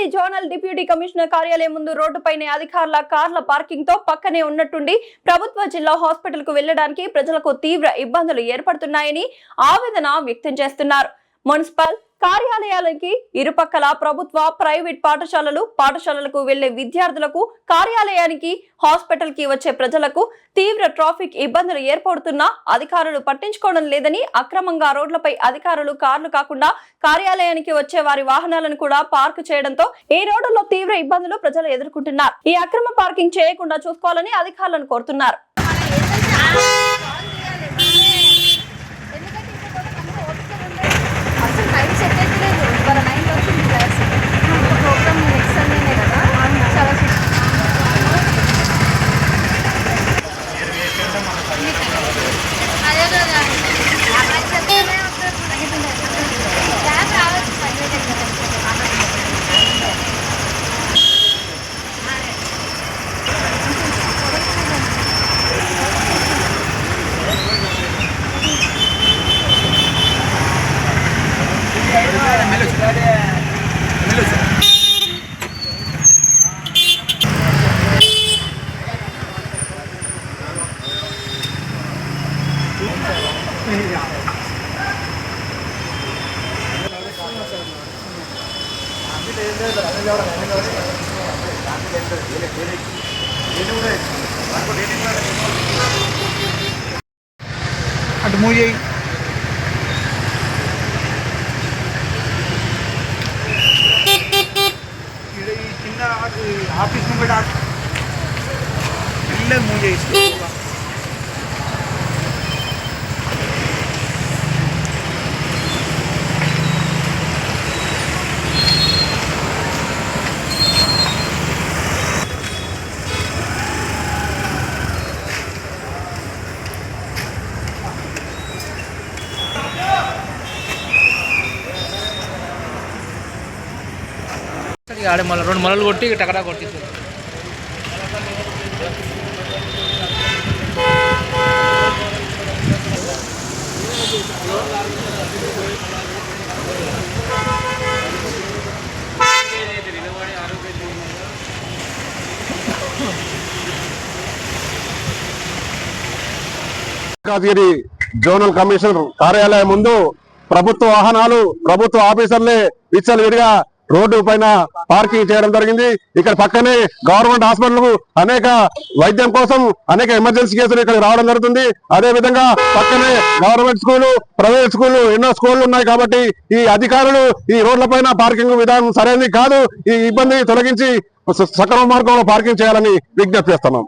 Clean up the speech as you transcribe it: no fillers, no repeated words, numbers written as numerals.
కాజగిరి zonal deputy commissioner కార్యాలయం ముందు రోడ్డుపైనే అధికారుల కార్ల పార్కింగ్ తో పక్కనే ఉన్నట్టుండి ప్రభుత్వ జిల్లా హాస్పిటల్ కు వెళ్లడానికి ప్రజలకు తీవ్ర ఇబ్బందులు ఏర్పడుతున్నాయని ఆవేదన వ్యక్తం చేస్తున్నారు. మున్సిపల్ కార్యాలయాలకి ఇరుపక్కల ప్రభుత్వ ప్రైవేట్ పాఠశాలలకు వెళ్లే విద్యార్థులకు కార్యాలయానికి హాస్పిటల్ కి వచ్చే ప్రజలకు తీవ్ర ట్రాఫిక్ ఇబ్బందులు ఏర్పడుతున్నా అధికారులు పట్టించుకోవడం లేదని అక్రమంగా రోడ్లపై అధికారులు కార్లు కాకుండా కార్యాలయానికి వచ్చే వారి వాహనాలను కూడా పార్క్ చేయడంతో ఈ రోడ్డులో తీవ్ర ఇబ్బందులు ప్రజలు ఎదుర్కొంటున్నారు. ఈ అక్రమ పార్కింగ్ చేయకుండా చూసుకోవాలని అధికారులను కోరుతున్నారు. అటు మూవ్ చేయి. ఈ కింద ఆఫీస్ ముంగట మెల్లగా మూవ్ చేయి. ఆడే మళ్ళీ 2 మలలు కొట్టి టకటా కొట్టించు. కాజగిరి జోనల్ కమిషనర్ కార్యాలయం ముందు ప్రభుత్వ వాహనాలు ప్రభుత్వ ఆఫీసర్లే విచ్చలవిడిగా రోడ్డు పైన పార్కింగ్ చేయడం జరిగింది. ఇక్కడ పక్కనే గవర్నమెంట్ హాస్పిటల్ అనేక వైద్యం కోసం అనేక ఎమర్జెన్సీ కేసులు ఇక్కడ రావడం జరుగుతుంది. అదే విధంగా పక్కనే గవర్నమెంట్ స్కూలు ప్రైవేట్ స్కూళ్ళు ఎన్నో స్కూళ్లు ఉన్నాయి. కాబట్టి ఈ అధికారులు ఈ రోడ్ల పైన పార్కింగ్ విధానం సరైనది కాదు. ఈ ఇబ్బంది తొలగించి సక్రమ మార్గంలో పార్కింగ్ చేయాలని విజ్ఞప్తి చేస్తున్నాం.